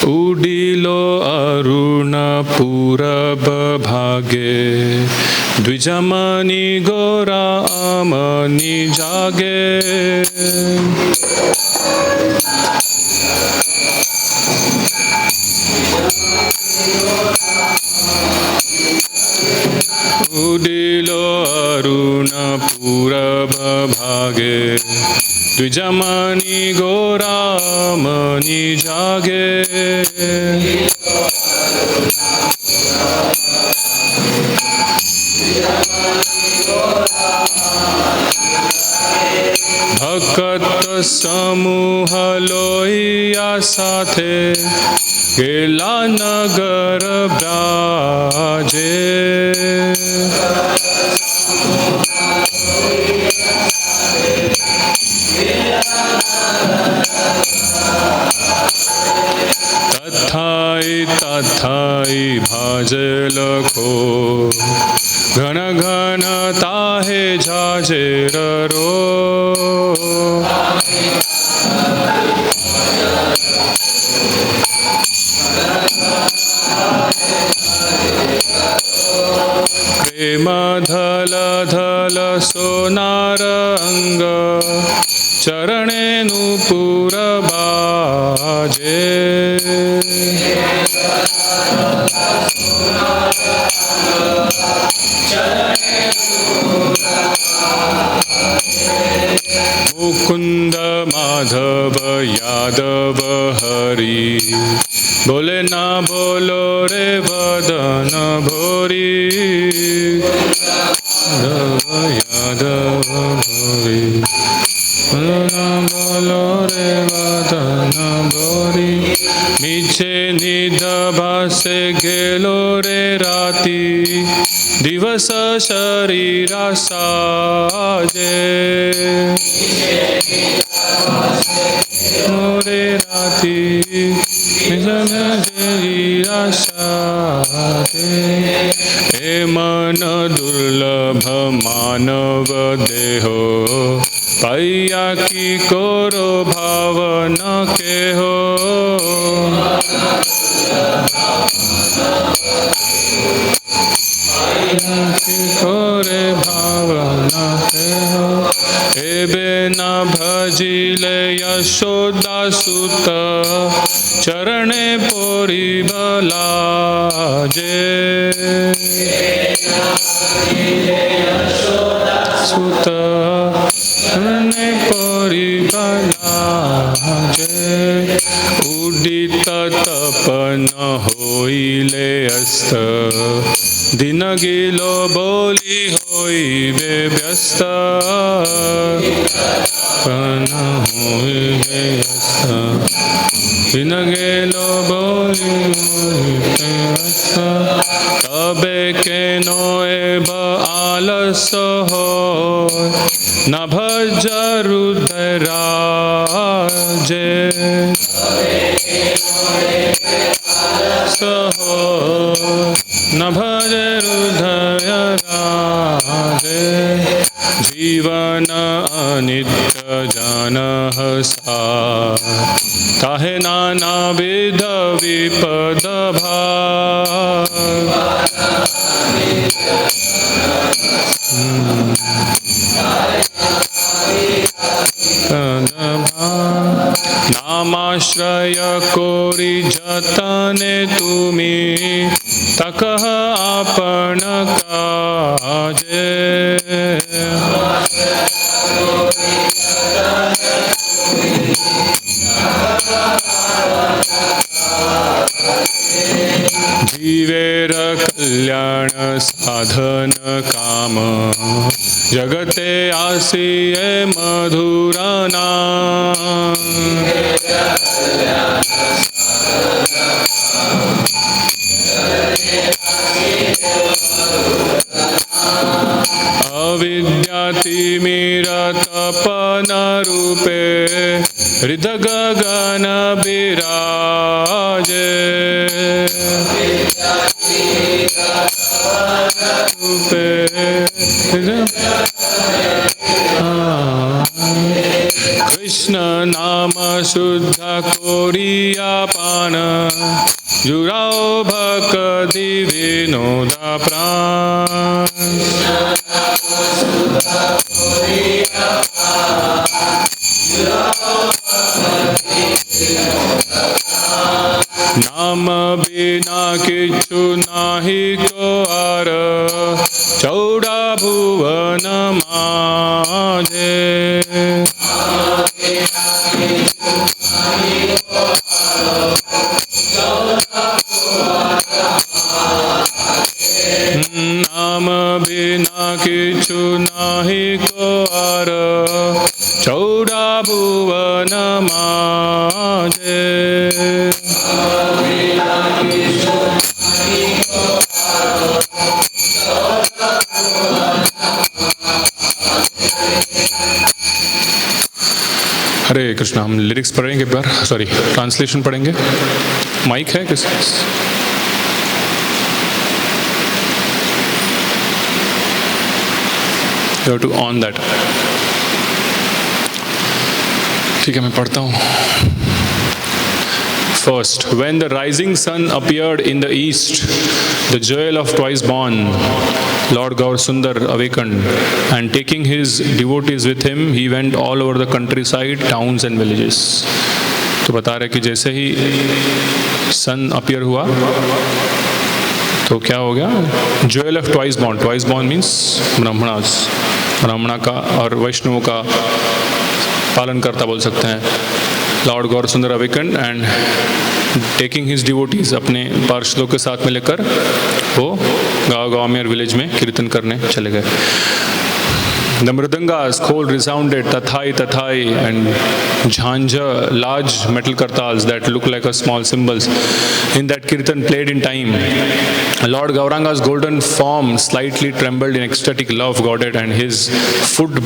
उडिलो अरुण पूरब भागे द्विजमणि गोरा अमनि जागे उडिलो अरुण पूरब भागे द्विजमणि गोरा अमनि जागे भक्त समूह लोहिया साथे गेला नगर ब्राजे तथाई भाजे लखो घन घन ताहे झाजेर रो प्रेम धल धल सोनार अंग चरणे नूपुर बाजे मुकुंद माधव यादव हरि बोले ना बोलो रे वदन भोरी यादव हरि बोले ना बोलो रे वदन भोरी मीछे निद भासे गेलो रे राती दिवस शरीर साजे मोरे राती शरीर साजे ए मन दुर्लभ मानव देहो पाइया की कोरो भावन के हो कोरे भावना के हो एबे न भजिले यशोदा सुत चरणे पोरी भलाजे सुत चरणे पोरी भलाजे उदित तपन होइले अस्त दिन गिलो बोली होइबे व्यस्त पन होइबे व्यस्त दिन गिलो बोली होइबे व्यस्त तबे केनो एब आलस हो न भज रुद्राजे सहो न भज हृदय राजे जीवन अनित्य जानह सार ताहे नाना विध विपद भार नामाश्रय कोरी जतने तुमी तकह आपण काजे जीवेर कल्याण साधन काम जगते आसिए मधुरा नाम अविद्यातिमिरतपन रूपे हृद गगन विराजे कृष्ण नाम शुद्ध कोरिया पान जुराओ भक्ति विनोद प्राण। नाम बिना किछु नाही को आर चौड़ा भुवन माझे। नाम बिना किछु नाही को आर चौड़ा भुवन माझे। हरे कृष्णा। हम लिरिक्स पढ़ेंगे एक बार, सॉरी ट्रांसलेशन पढ़ेंगे। माइक है किस? You have to on that. ठीक है, मैं पढ़ता हूँ। First, when the rising sun appeared in the east, the jewel of twice born, Lord Gaur Sundar awakened, and taking his devotees with him, he went all over the countryside, towns and villages. तो बता रहे कि जैसे ही सन appear हुआ तो क्या हो गया? Jewel of twice born means ब्राह्मणा का और वैष्णवों का पालन करता बोल सकते हैं। लॉर्ड गौर सुंदर awaken and taking his devotees, अपने पार्षदों के साथ में लेकर वो गाँव में और विलेज में कीर्तन करने चले गए। The mridangas call resounded tathai tathai, and jhanja, large metal kartals that look like a small cymbals in that kirtan played in time. Lord Gauranga's golden form slightly trembled in ecstatic love Godhead, and his foot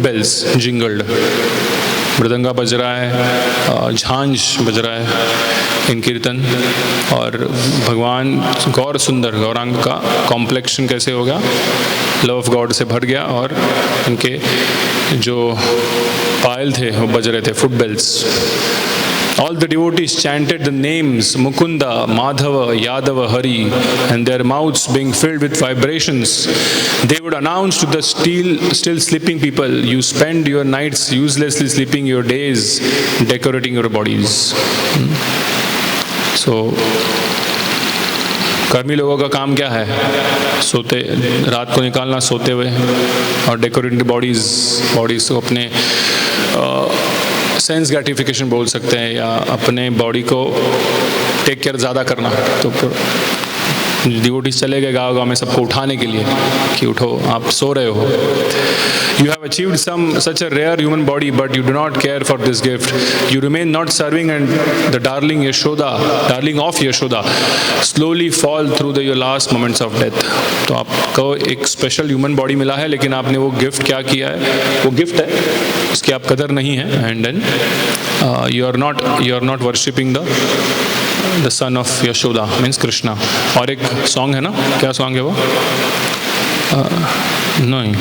bells jingled. Mridanga बज रहा है, झांझ बज रहा है इन कीर्तन, और भगवान गौर सुंदर गौरांग का कॉम्प्लेक्शन कैसे हो गया? लव ऑफ गॉड से भर गया, और उनके जो पायल थे वो बज रहे थे, foot bells. All the devotees chanted the names Mukunda, Madhava, Yadava, Hari, and their mouths being filled with vibrations, they would announce to the still sleeping people, you spend your nights uselessly sleeping, your days decorating your bodies. So, कर्मी लोगों का काम क्या है? सोते, रात को निकालना सोते हुए, और डेकोरेटिंग बॉडीज को अपने सेंस ग्रेटिफिकेशन बोल सकते हैं, या अपने बॉडी को टेक केयर ज़्यादा करना। तो डिवोटीज चले गए गाँव में सबको उठाने के लिए कि उठो, आप सो रहे हो। You have achieved such a rare human body, but you do not care for this gift. You remain not serving, and the darling of Yashoda, slowly fall through your last moments of death. तो आपको एक special human body मिला है, लेकिन आपने वो gift क्या किया है? वो गिफ्ट है, उसकी आप कदर नहीं है, and then you are not worshipping the son of Yashoda, means Krishna. और एक सॉन्ग है ना, क्या सॉन्ग है वो? नहीं,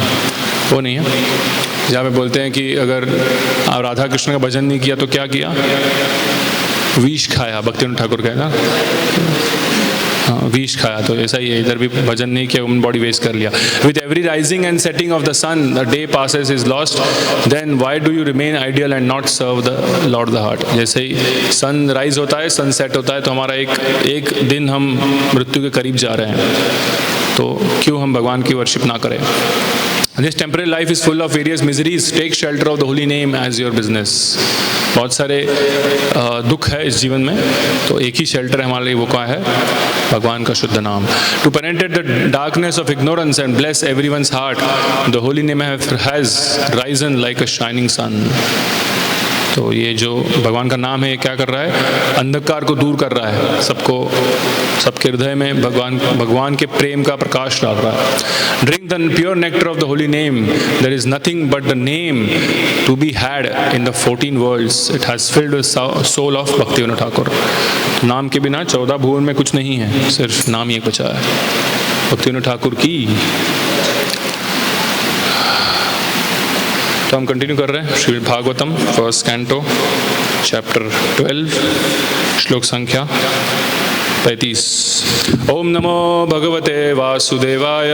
वो नहीं है, जहाँ पे बोलते हैं कि अगर आप राधा कृष्ण का भजन नहीं किया तो क्या किया? विष खाया, भक्तिविनोद ठाकुर का है ना, विष खाया। तो ऐसा ही है, इधर भी भजन नहीं किया, ह्यूमन बॉडी वेस्ट कर लिया। With every rising and setting of the sun the day passes is lost, then why do you remain ideal and not serve the lord the heart. जैसे ही सन राइज होता है, सन set होता है, तो हमारा एक दिन हम मृत्यु के करीब जा रहे हैं, तो क्यों हम भगवान की वर्शिप ना करें? This temporary life is full of various miseries. Take shelter of the holy name as your business. बहुत सारे दुख है इस जीवन में, तो एक ही शेल्टर हमारे लिए वो क्या है? भगवान का शुद्ध नाम। To penetrate the darkness of ignorance and bless everyone's heart, the holy name has risen like a shining sun. तो ये जो भगवान का नाम है, ये क्या कर रहा है? अंधकार को दूर कर रहा है, सबके हृदय में भगवान के प्रेम का प्रकाश डाल रहा है। Drink the pure nectar of the holy name, there is nothing but the name to be had in the 14 worlds, it has filled with soul of Bhaktivinoda Thakur. नाम के बिना 14 भुवन में कुछ नहीं है, सिर्फ नाम ही बचा है। भक्तिविनोद ठाकुर की तो हम कंटिन्यू कर रहे हैं Shrimad Bhagavatam first canto chapter 12 श्लोक संख्या 35। ओम नमो भगवते वासुदेवाय।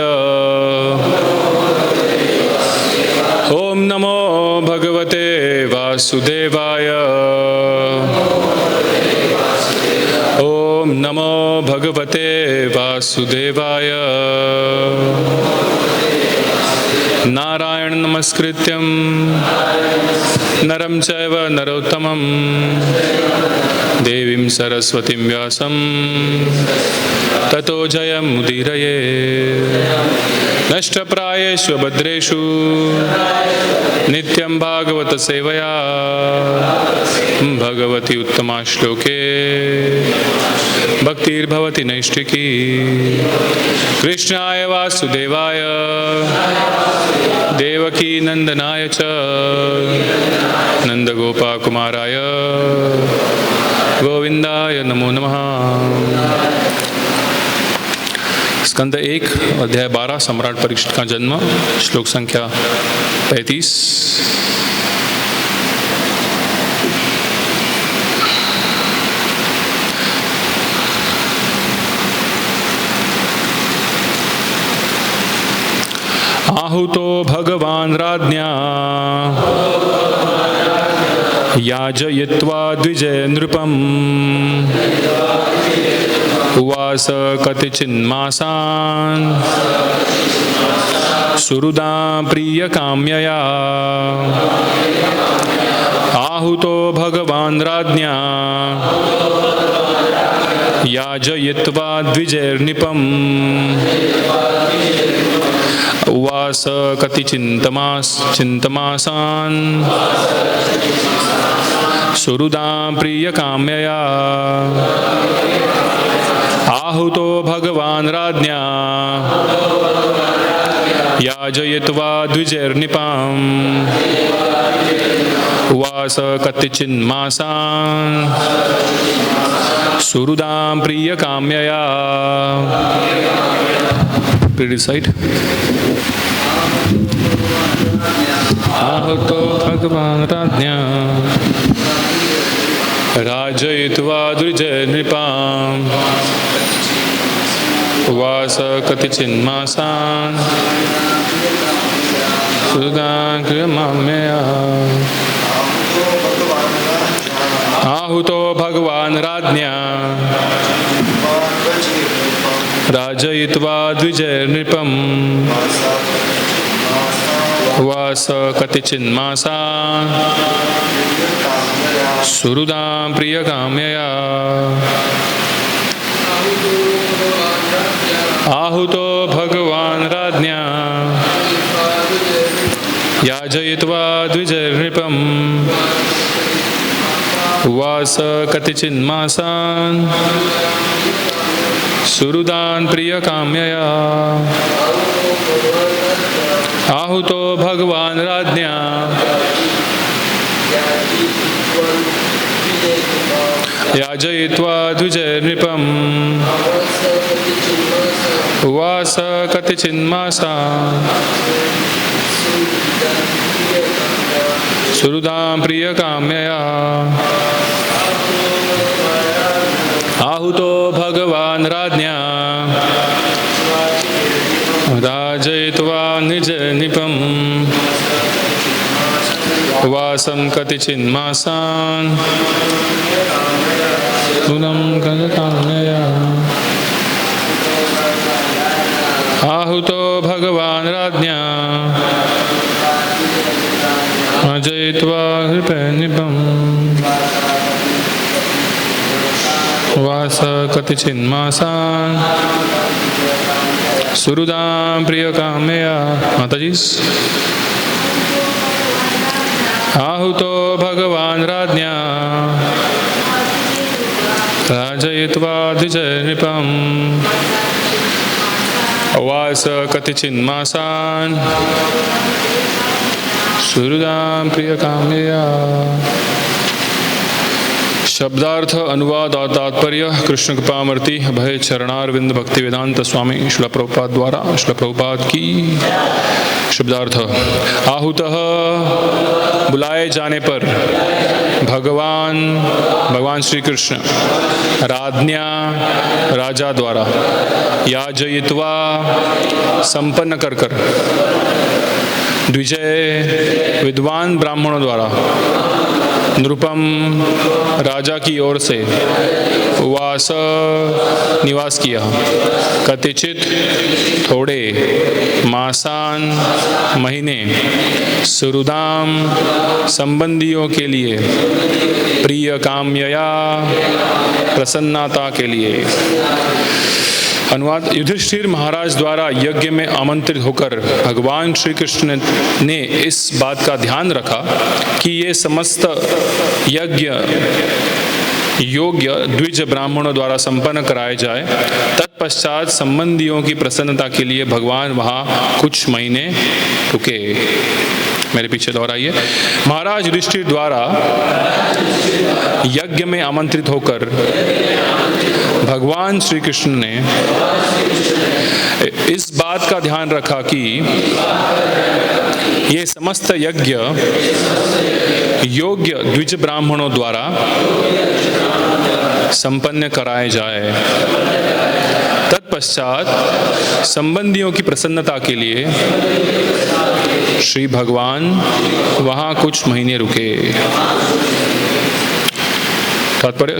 ओम नमो भगवते वासुदेवाय। ओम नमो भगवते वासुदेवाय। नारायण नमस्कृत्यं नरं चैव नरोत्तमं देवीं सरस्वतीं व्यासं ततो जयमुदीरये। नष्टप्रायेषु भद्रेषु नित्यं भागवत सेवया भगवती उत्तमा श्लोके भक्तिर्भवति नैष्ठिकी। कृष्णाय वासुदेवाय देवकी नंदनाय च नंदगोपाकुमाराय गोविंदाय नमो नमः। स्कंद 1 अध्याय 12 सम्राट परीक्षित का जन्म श्लोक संख्या 35। आहुतो भगवान् राज्ञा याजयित्वा द्विजय नृपम् उवास कतिचिन्मासान् सुहृदा प्रियकाम्यया। आहुतो भगवान् राज्ञा याजयित्वा द्विजैर्नृपम् उवास कतिचिन्मासान् सुहृदा प्रियकाम्यया। आहुतो भगवान् राज्ञा याजयित्वा द्विजैर्नृपम् उवास कतिचिन्मासान् सुहृदा प्रियकाम्यया। Recite. आहुतो भगवान् राज्ञा राजयित्वा द्विजैर्नृपम् उवास कतिचिन्मासान् सुहृदा प्रियकाम्यया। आहुतो भगवान् राज्ञा राजयित्वा द्विजैर्नृपम् उवास कतिचिन्मासान् सुहृदा प्रियकाम्यया। आहुतो भगवान् राज्ञा याजयित्वा द्विजैर्नृपम् उवास कतिचिन्मासान् सुहृदा प्रियकाम्यया। आहुतो भगवान् राज्ञा याजयित्वा द्विजैर्नृपम् उवास कतिचिन्मासान् सुहृदा प्रियकाम्यया। आहुतो भगवान् राज्ञा राजयित्वा द्विजैर्नृपम् उवासं कतिचिन्मासान् सुहृदा प्रियकाम्यया। आहुतो भगवान् राज्ञा राजयित्वा द्विजैर्नृपम् उवास कतिचिन्मासान् सुहृदा प्रियकाम्यया। माताजी। आहुतो भगवान् राज्ञा राजयित्वा द्विजैर्नृपम् उवास कतिचिन्मासान् सुहृदा प्रियकाम्यया। शब्दार्थ अनुवाद और तात्पर्य कृष्ण कृपामूर्ति भय चरणारविंद भक्ति वेदांत स्वामी श्रील प्रभुपाद द्वारा श्रील प्रभुपाद की शब्दार्थ आहुतः बुलाए जाने पर भगवान श्री कृष्ण राज्ञा राजा द्वारा याजयित्वा संपन्न कर द्विजय विद्वान ब्राह्मणों द्वारा नृपम राजा की ओर से वास निवास किया। कतिचित थोड़े मासान महीने सुरुदाम संबंधियों के लिए प्रिय काम्यया प्रसन्नता के लिए। अनुवाद युधिष्ठिर महाराज द्वारा यज्ञ में आमंत्रित होकर भगवान श्री कृष्ण ने इस बात का ध्यान रखा कि ये समस्त यज्ञ योग्य द्विज ब्राह्मणों द्वारा संपन्न कराए जाए। तत्पश्चात संबंधियों की प्रसन्नता के लिए भगवान वहाँ कुछ महीने रुके। मेरे पीछे दोहराइए। महाराज युधिष्ठिर द्वारा यज्ञ में आमंत्रित होकर भगवान श्री कृष्ण ने इस बात का ध्यान रखा कि ये समस्त यज्ञ योग्य द्विज ब्राह्मणों द्वारा संपन्न कराए जाए। तत्पश्चात संबंधियों की प्रसन्नता के लिए श्री भगवान वहाँ कुछ महीने रुके। तात्पर्य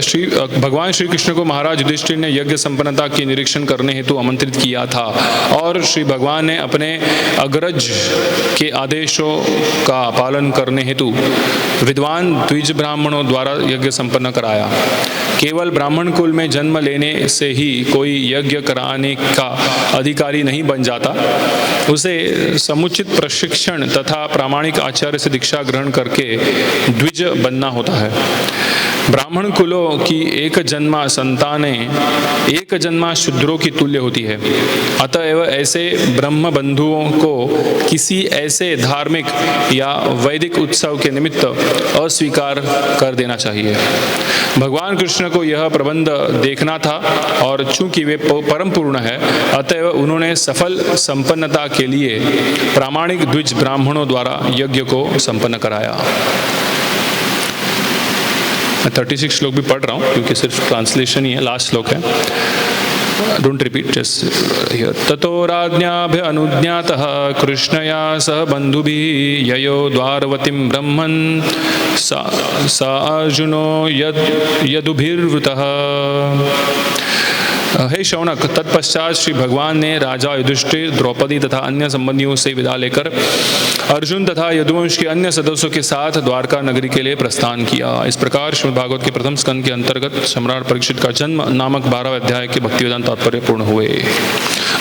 भगवान श्री कृष्ण को महाराज युधिष्ठिर ने यज्ञ संपन्नता की निरीक्षण करने हेतु आमंत्रित किया था और श्री भगवान ने अपने अग्रज के आदेशों का पालन करने हेतु विद्वान द्विज ब्राह्मणों द्वारा यज्ञ संपन्न कराया। केवल ब्राह्मण कुल में जन्म लेने से ही कोई यज्ञ कराने का अधिकारी नहीं बन जाता, उसे समुचित प्रशिक्षण तथा प्रामाणिक आचार्य से दीक्षा ग्रहण करके द्विज बनना होता है। ब्राह्मण कुलों की एक जन्मा संतानें एक जन्मा शूद्रों की तुल्य होती है। अतएव ऐसे ब्रह्म बंधुओं को किसी ऐसे धार्मिक या वैदिक उत्सव के निमित्त अस्वीकार कर देना चाहिए। भगवान कृष्ण को यह प्रबंध देखना था और चूंकि वे परम पूर्ण है, अतएव उन्होंने सफल संपन्नता के लिए प्रामाणिक द्विज ब्राह्मणों द्वारा यज्ञ को संपन्न कराया। मैं 36 श्लोक भी पढ़ रहा हूँ क्योंकि सिर्फ ट्रांसलेशन ही है, लास्ट श्लोक है। Don't repeat, just here. ततो राज्ञाभ्य अनुज्ञातः कृष्णया सह बंधुभिः ययो द्वारवतीं ब्रह्मन् सा अर्जुनो यदुभिर्वृतः। हे शौनक, तत्पश्चात श्री भगवान ने राजा युधिष्ठिर, द्रौपदी तथा अन्य संबंधियों से विदा लेकर अर्जुन तथा यदुवंश के अन्य सदस्यों के साथ द्वारका नगरी के लिए प्रस्थान किया। इस प्रकार श्रीमद् भागवत के प्रथम स्कंद के अंतर्गत सम्राट परीक्षित का जन्म नामक 12वें अध्याय के भक्तिवेदांत तात्पर्य पूर्ण हुए।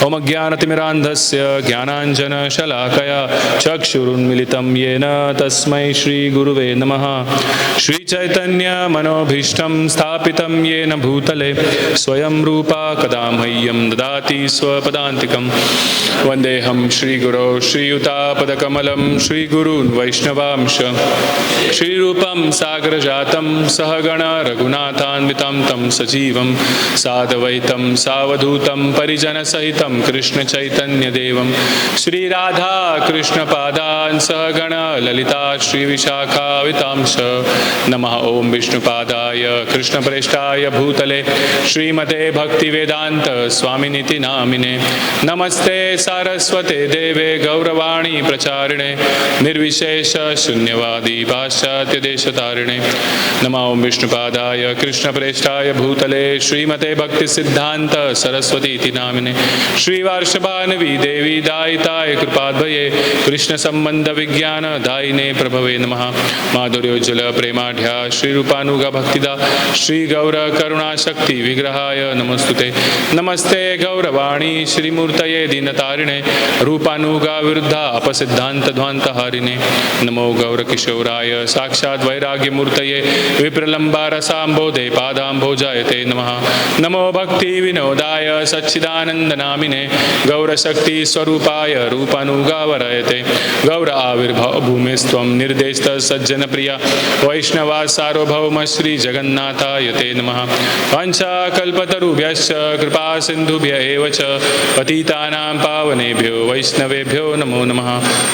ओम अज्ञानतिमिरान्धस्य ज्ञानाञ्जनशलाकया चक्षुरुन्मीलितं येन तस्मै श्रीगुरुवे नमः। श्रीचैतन्यमनोभीष्टं स्थापितं येन भूतले स्वयं रूपा कदा मह्यं ददाति स्वपदान्तिकं। वन्देऽहं श्रीगुरो श्रीयुतापदकमलं श्रीगुरून् वैष्णवांश। श्रीरूपं सागरजातं सहगण रघुनाथान्वितं तं सजीवं साद्वैतं सावधूतं परिजनसहितं कृष्ण चैतन्य देवं श्रीराधा कृष्ण पादान् सहगण ललिता श्रीविशाखावितांश। नमः ओम विष्णुपादाय कृष्णप्रेष्ठाय भूतले श्रीमते भक्तिवेदांत स्वामिनिति नामिने। नमस्ते सारस्वते देवे गौरवाणी प्रचारिणे निर्विशेष शून्यवादी पाश्चात्य देशतारिणे। नमः ओम विष्णुपादाय कृष्णप्रेष्ठाय भूतले श्रीमते भक्ति सिद्धांत सरस्वती नामिने। श्रीवार्षभानवी देवी दायिताय कृपाद्वये कृष्ण संबंध विज्ञान दायिने प्रभवे नमः। माधुर्योज्ज्वल प्रेमाढ्या श्रीरूपानुगा भक्तिदा श्री गौर करुणा शक्ति विग्रहाय नमस्तुते। नमस्ते गौरवाणी श्रीमूर्तये दीनतारिणे रूपानुगा विरुद्धा अपसिद्धांत ध्वांतहारिणे। नमो गौर किशोराय साक्षात् वैराग्य मूर्तये विप्रलंबारसाम्बोधे पादाम्भोजाय ते नमः। नमो भक्ति विनोदाय सच्चिदानंद नामिने गौरशक्ति स्वरूपाय रूपानुगावरयते। गौर आविर्भाव भूमिस्त्वं निर्देष्ट सज्जन प्रिया वैष्णवा सार्वभौम श्री जगन्नाथाय ते नमः। वाञ्छाकल्पतरुभ्यश्च भक्तजनेभ्यश्च कृपा सिन्धुभ्य एव च पतितानां पावनेभ्यो वैष्णवेभ्यो नमो नमः।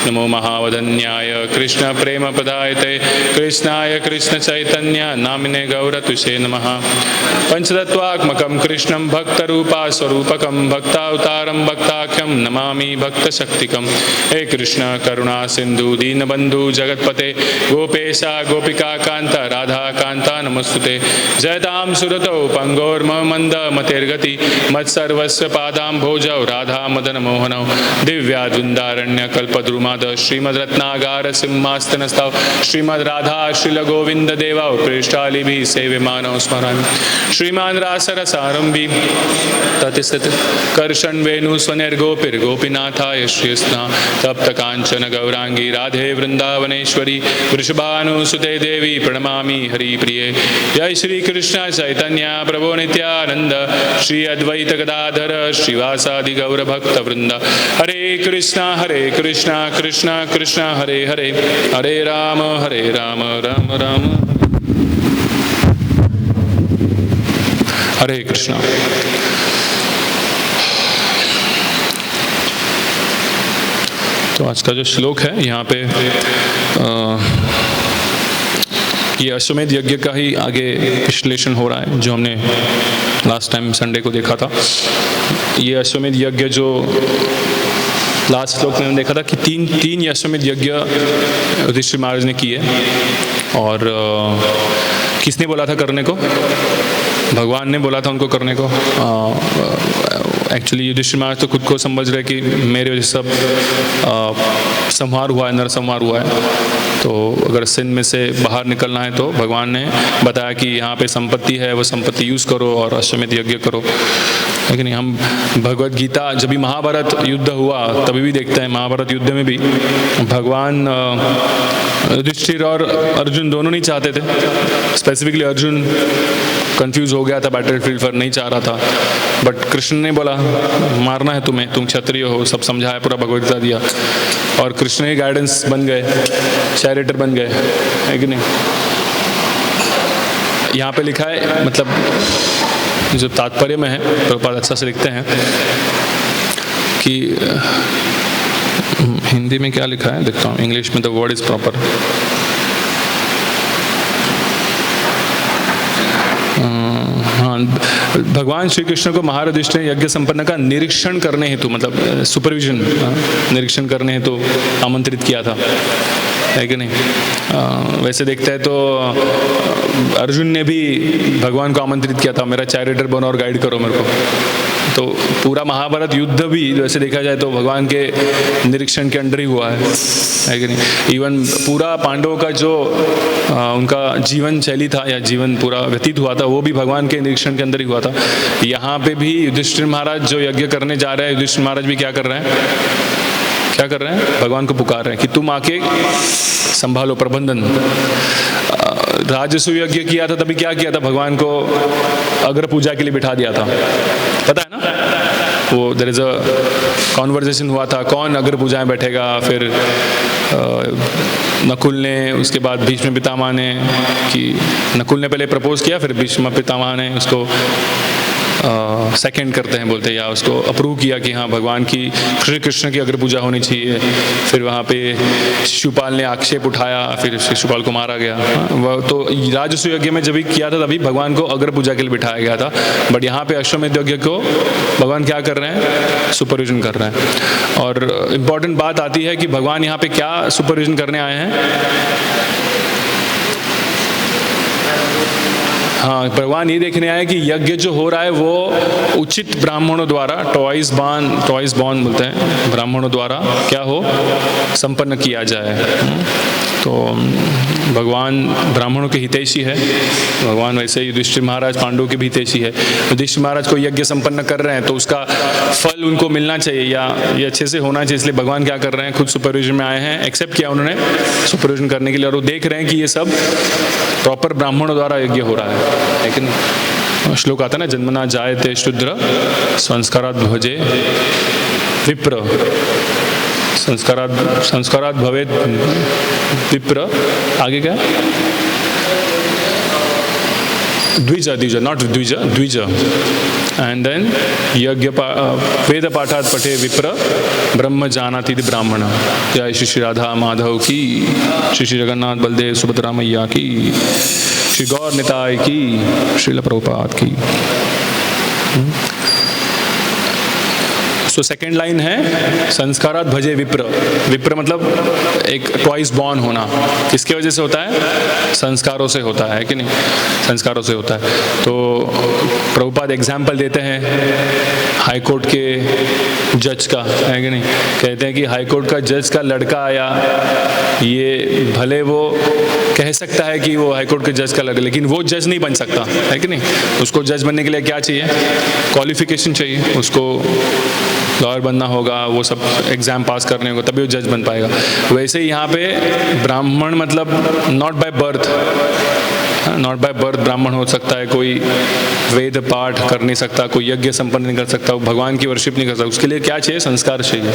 नमो महावदन्याय कृष्ण प्रेम प्रदायते कृष्णाय कृष्ण चैतन्य नामिने गौरतुषे नमः। पंचतत्वात्मकं कृष्णं भक्तरूपा स्वरूपकं भक्तावतारं भक्ताख्यं नमामि भक्तशक्तिकं। हे कृष्ण करुणा सिंधु दीनबंधु जगतपते गोपेशा गोपिका कांता राधा कांता नमस्तुते। जयतां सुरतौ पंगोर्ममंद मतेर्गति मत्सर्वस्य पादाम्भोजौ राधा मदन मोहनौ दिव्याद्वन्द्वारण्य कल्पद्रुमाद श्रीमद्रत्नागार सिंहासनस्थौ श्रीमद् राधा श्रील गोविंद देवौ पृष्ठालिभिः सेव्यमानौ स्मरामि। श्रीमान् रासरसारम्भी ततिसत् कर्षन् वेणु स्वनिर्गोपिर्गोपीनाथाय श्रीयस्ना तप्त कांचन गौरांगी राधे वृंदावनेश्वरी वृषभानुसुते देवी प्रणमामि हरिप्रिये। जय श्री कृष्ण चैतन्य प्रभो नित्यानंद श्री अद्वैत गदाधर श्रीवासादि गौर भक्त वृंद। हरे कृष्णा कृष्णा कृष्णा हरे हरे हरे राम राम राम हरे कृष्णा। तो आज का जो श्लोक है यहाँ पे ये अश्वमेध यज्ञ का ही आगे विश्लेषण हो रहा है जो हमने लास्ट टाइम संडे को देखा था। ये अश्वमेध यज्ञ जो लास्ट श्लोक में हमने देखा था कि तीन अश्वमेध यज्ञ युधिष्ठिर महाराज ने किए और किसने बोला था करने को? भगवान ने बोला था उनको करने को। एक्चुअली युधिष्ठिर महाराज तो खुद को समझ रहे कि मेरे वजह से सब संहार हुआ है, नरसंहार हुआ है, तो अगर सिंह में से बाहर निकलना है तो भगवान ने बताया कि यहाँ पे संपत्ति है, वो संपत्ति यूज़ करो और अश्वमेध यज्ञ करो। लेकिन हम भगवद गीता जब भी महाभारत युद्ध हुआ तभी भी देखते हैं, महाभारत युद्ध में भी भगवान युधिष्ठिर और अर्जुन दोनों नहीं चाहते थे। स्पेसिफिकली अर्जुन कंफ्यूज हो गया था, बैटलफील्ड पर नहीं चाह रहा था, बट कृष्ण ने बोला मारना है तुम्हें, तुम क्षत्रिय हो, सब समझाया, पूरा भगवद गीता दिया और कृष्ण ही गाइडेंस बन गए, चैरिटर बन गए, है कि नहीं। यहाँ पे लिखा है, मतलब जो तात्पर्य में है प्रभुपाद अच्छा से लिखते हैं कि हिंदी में क्या लिखा है देखता हूँ, इंग्लिश में द वर्ड इज प्रॉपर। हाँ, भगवान श्री कृष्ण को महाराज युधिष्ठिर ने यज्ञ संपन्न का निरीक्षण करने हेतु, मतलब सुपरविजन, निरीक्षण करने हेतु आमंत्रित किया था, है कि नहीं। वैसे देखते हैं तो अर्जुन ने भी भगवान को आमंत्रित किया था, मेरा चैरिटर बनो और गाइड करो मेरे को। तो पूरा महाभारत युद्ध भी वैसे देखा जाए तो भगवान के निरीक्षण के अंडर ही हुआ है कि नहीं। इवन पूरा पांडवों का जो उनका जीवन शैली था या जीवन पूरा व्यतीत हुआ था वो भी भगवान के निरीक्षण के अंदर ही हुआ था। यहाँ पे भी युधिष्ठिर महाराज जो यज्ञ करने जा रहे हैं, युधिष्ठिर महाराज भी क्या कर रहे हैं, भगवान को पुकार रहे हैं कि तुम आके संभालो प्रबंधन। राजसूय यज्ञ किया था तभी क्या किया था, भगवान को अग्र पूजा के लिए बिठा दिया था, पता है ना। वो देयर इज अ कॉन्वर्सेशन हुआ था कौन अग्र पूजा में बैठेगा, फिर नकुल ने, उसके बाद भीष्म पितामह ने, कि नकुल ने पहले प्रपोज किया, फिर भीष्म पितामह ने उसको सेकंड करते हैं बोलते, या उसको अप्रूव किया कि हाँ भगवान की, श्री कृष्ण की अग्र पूजा होनी चाहिए। फिर वहाँ पे शिशुपाल ने आक्षेप उठाया, फिर शिशुपाल को मारा गया। वह तो राजसूय यज्ञ में जब भी किया था तभी भगवान को अग्र पूजा के लिए बिठाया गया था, बट यहाँ पे अश्वमेध यज्ञ को भगवान क्या कर रहे हैं, सुपरविजन कर रहे हैं। और इम्पॉर्टेंट बात आती है कि भगवान यहाँ पे क्या सुपरविजन करने आए हैं। हाँ, भगवान ये देखने आए कि यज्ञ जो हो रहा है वो उचित ब्राह्मणों द्वारा, ट्वाइस बॉर्न बोलते हैं, ब्राह्मणों द्वारा क्या हो, संपन्न किया जाए। तो भगवान ब्राह्मणों के हितैषी है, भगवान वैसे ही युधिष्ठिर महाराज पांडवों के भी हितैषी है। युधिष्ठिर महाराज को यज्ञ संपन्न कर रहे हैं तो उसका फल उनको मिलना चाहिए या ये अच्छे से होना चाहिए, इसलिए भगवान क्या कर रहे हैं, खुद सुपरविजन में आए हैं, एक्सेप्ट किया उन्होंने सुपरविजन करने के लिए, और वो देख रहे हैं कि ये सब प्रॉपर ब्राह्मणों द्वारा यज्ञ हो रहा है कि नहीं। श्लोक आता है ना, जन्मना जायते शूद्र संस्कारात् भजे विप्र, संस्कारात् भवेत् विप्र, आगे क्या, द्विज, नॉट द्विज. And then वेद पाठात पठे विप्र ब्रह्म जानाति ब्राह्मण. जय श्री राधा माधव की, श्री जगन्नाथ बलदेव सुभद्रा मैया की, श्री गौर निताय की, श्रील प्रभुपाद की. सो सेकेंड लाइन है संस्कारात भजे विप्र. विप्र मतलब एक ट्वाइस बॉर्न होना. किसके वजह से होता है? संस्कारों से होता है कि नहीं? संस्कारों से होता है. तो प्रभुपाद एग्जाम्पल देते हैं हाई कोर्ट के जज का, है कि नहीं? कहते हैं कि हाई कोर्ट का जज का लड़का आया, ये भले वो कह सकता है कि वो हाई कोर्ट के जज का लड़का, लेकिन वो जज नहीं बन सकता, है कि नहीं? उसको जज बनने के लिए क्या चाहिए? क्वालिफिकेशन चाहिए. उसको लॉयर बनना होगा, वो सब एग्जाम पास करने होगा, तभी वो जज बन पाएगा. वैसे ही यहाँ पे ब्राह्मण मतलब नॉट बाय बर्थ ब्राह्मण हो सकता है. कोई वेद पाठ कर नहीं सकता, कोई यज्ञ संपन्न नहीं कर सकता, भगवान की वर्शिप नहीं कर सकता. उसके लिए क्या चाहिए? संस्कार चाहिए.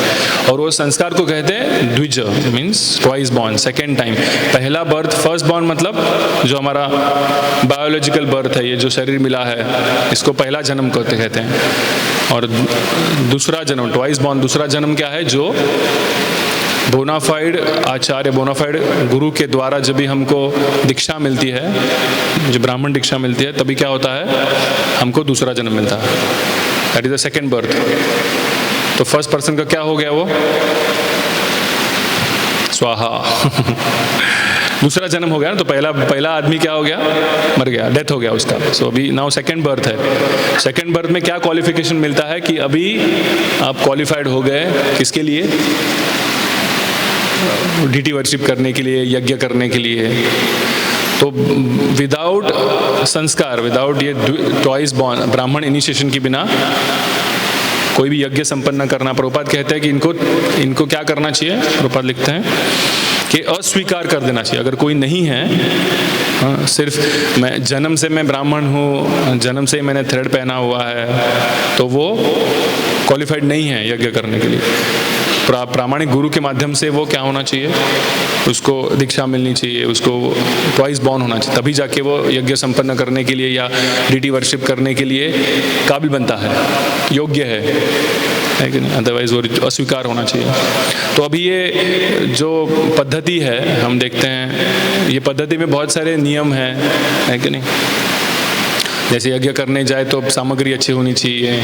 और वो संस्कार को कहते हैं द्विज, means twice born, second time. पहला बर्थ, फर्स्ट बॉर्न मतलब जो हमारा बायोलॉजिकल बर्थ है, ये जो शरीर मिला है, इसको पहला जन्म कहते हैं. और दूसरा जन्म, ट्वाइस बॉर्न, दूसरा जन्म क्या है? जो बोनाफाइड आचार्य, बोनाफाइड गुरु के द्वारा जब भी हमको दीक्षा मिलती है, जो ब्राह्मण दीक्षा मिलती है, तभी क्या होता है? हमको दूसरा जन्म मिलता है. That is the second birth. तो फर्स्ट पर्सन का क्या हो गया? वो स्वाहा. दूसरा जन्म हो गया ना. तो पहला आदमी क्या हो गया? मर गया, डेथ हो गया उसका. सो अभी नाउ सेकंड बर्थ है. सेकंड बर्थ में क्या क्वालिफिकेशन मिलता है? कि अभी आप क्वालिफाइड हो गए किसके लिए? डीटी वर्शिप करने के लिए, यज्ञ करने के लिए. तो विदाउट संस्कार, विदाउट ये ट्वाइस बॉर्न ब्राह्मण इनिशिएशन के बिना कोई भी यज्ञ संपन्न करना, प्रभुपाद कहते हैं कि इनको क्या करना चाहिए? प्रभुपाद लिखते हैं कि अस्वीकार कर देना चाहिए. अगर कोई नहीं है, सिर्फ मैं जन्म से मैं ब्राह्मण हूँ, जन्म से ही मैंने थ्रेड पहना हुआ है, तो वो क्वालिफाइड नहीं है यज्ञ करने के लिए. प्रामाणिक गुरु के माध्यम से वो क्या होना चाहिए? उसको दीक्षा मिलनी चाहिए, उसको ट्वाइस बॉर्न होना चाहिए, तभी जाके वो यज्ञ संपन्न करने के लिए या डीटी वर्शिप करने के लिए काबिल बनता है, योग्य है कि नहीं? अदरवाइज वो अस्वीकार होना चाहिए. तो अभी ये जो पद्धति है, हम देखते हैं ये पद्धति में बहुत सारे नियम हैं, है कि नहीं? जैसे यज्ञ करने जाए तो सामग्री अच्छी होनी चाहिए,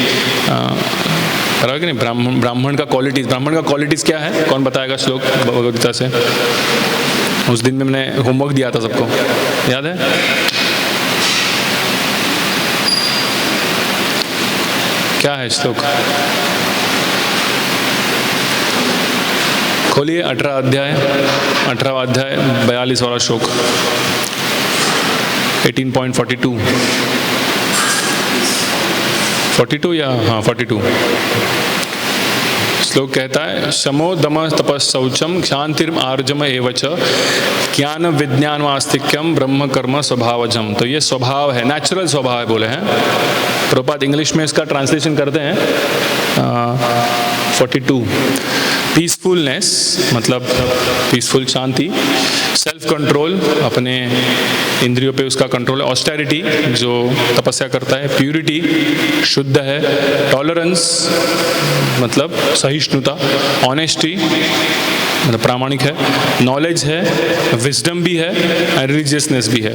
बराबर कि नहीं? ब्राह्मण का क्वालिटीज क्या है? कौन बताएगा श्लोक भगवद गीता से? उस दिन में मैंने होमवर्क दिया था सबको, याद है? क्या है श्लोक? खोलिए 18वां अध्याय 42 वाला श्लोक, 18.42. 42 या हाँ 42. श्लोक कहता है शमो दम तपस् शौचम क्षांतिर्म आर्जम एवच ज्ञान विज्ञान आस्तिक्यम ब्रह्म कर्म स्वभावजम. तो ये स्वभाव है, नेचुरल स्वभाव है बोले हैं. प्रभुपाद इंग्लिश में इसका ट्रांसलेशन करते हैं 42. पीसफुलनेस मतलब पीसफुल, शांति. सेल्फ कंट्रोल, अपने इंद्रियों पे उसका कंट्रोल है. ऑस्टेरिटी, जो तपस्या करता है. प्यूरिटी, शुद्ध है. टॉलरेंस मतलब सहिष्णुता. ऑनेस्टी मतलब प्रामाणिक है. नॉलेज है, विजडम भी है, एंड रिलीजियसनेस भी है.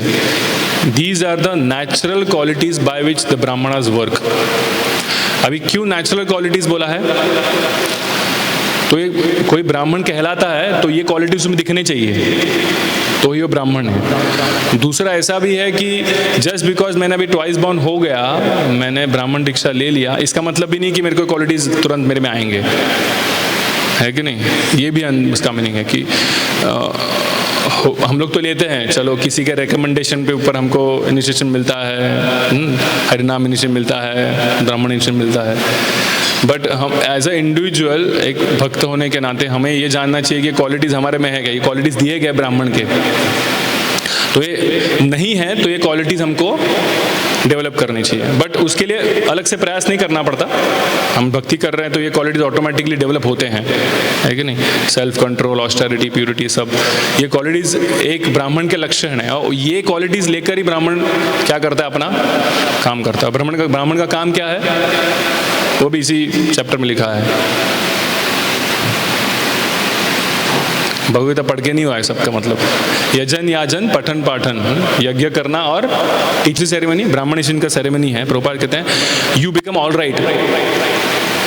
These are the natural qualities by which the brahmanas work. अभी क्यों नेचुरल क्वालिटीज बोला है? तो ये कोई ब्राह्मण कहलाता है तो ये क्वालिटीज उसमें दिखने चाहिए, तो ये ब्राह्मण है. दूसरा ऐसा भी है कि जस्ट बिकॉज मैंने अभी ट्वाइस बॉर्न हो गया, मैंने ब्राह्मण दीक्षा ले लिया, इसका मतलब भी नहीं कि मेरे को क्वालिटीज तुरंत मेरे में आएंगे, है कि नहीं? ये भी उसका मीनिंग है कि हम लोग तो लेते हैं, चलो किसी के रिकमेंडेशन पे ऊपर हमको इनिशिएशन मिलता है, हरिनाम इनिशिएशन मिलता है, ब्राह्मण इनिशिएशन मिलता है. बट हम एज अ इंडिविजुअल, एक भक्त होने के नाते हमें ये जानना चाहिए कि क्वालिटीज़ हमारे में है क्या, ये क्वालिटीज़ दिए गए ब्राह्मण के. तो ये नहीं है तो ये क्वालिटीज़ हमको डेवलप करनी चाहिए, बट उसके लिए अलग से प्रयास नहीं करना पड़ता। हम भक्ति कर रहे हैं तो ये क्वालिटीज ऑटोमेटिकली डेवलप होते हैं, है कि नहीं? सेल्फ कंट्रोल, ऑस्टेरिटी, प्यूरिटी, सब ये क्वालिटीज एक ब्राह्मण के लक्षण है, और ये क्वालिटीज लेकर ही ब्राह्मण क्या करता है, अपना काम करता है। ब्राह्मण का काम क्या है, वो भी इसी चैप्टर में लिखा है। भगवगीता पढ़ के नहीं हुआ है सबका मतलब। यजन याजन पठन पाठन, यज्ञ करना और तीसरी सेरेमनी ब्राह्मणेशन का सेरेमनी है। प्रभुपाद कहते हैं यू बिकम ऑल राइट,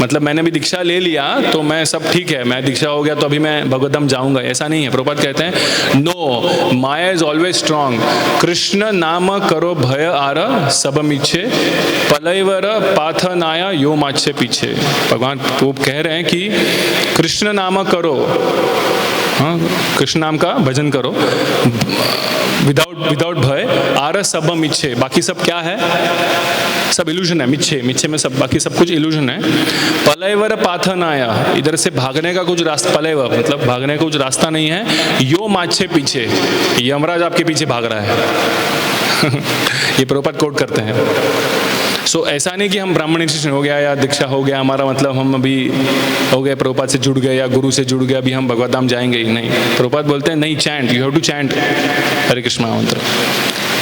मतलब मैंने भी दीक्षा ले लिया तो मैं सब ठीक है, मैं दीक्षा हो गया तो अभी मैं भगवतधाम जाऊंगा, ऐसा नहीं है। प्रभुपाद कहते हैं no, maya is always strong, Krishna नाम करो भय आर सबमिच्छे, पलयवर पाथनाया यो माच्छे पीछे। भगवान वो कह रहे हैं कि कृष्ण नाम करो, हाँ, कृष्ण नाम का भजन करो, विदाउट भय, आर सब मिच्छे, बाकी सब क्या है, सब इल्यूजन है। मिच्छे में सब, बाकी सब कुछ इल्यूजन है। पलयवर पाथनाया, इधर से भागने का कुछ रास्ता, पलयवर मतलब भागने का कुछ रास्ता नहीं है। यो माच्छे पीछे, यमराज आपके पीछे भाग रहा है। ये प्रभुपाद कोट करते हैं। सो ऐसा नहीं कि हम ब्राह्मण इनिशिएशन हो गया या दीक्षा हो गया हमारा मतलब हम अभी हो गए, प्रभुपाद से जुड़ गए या गुरु से जुड़ गए, अभी हम भगवत धाम जाएंगे ही नहीं। प्रभुपाद बोलते हैं नहीं, chant, you have to chant Hare Krishna mantra.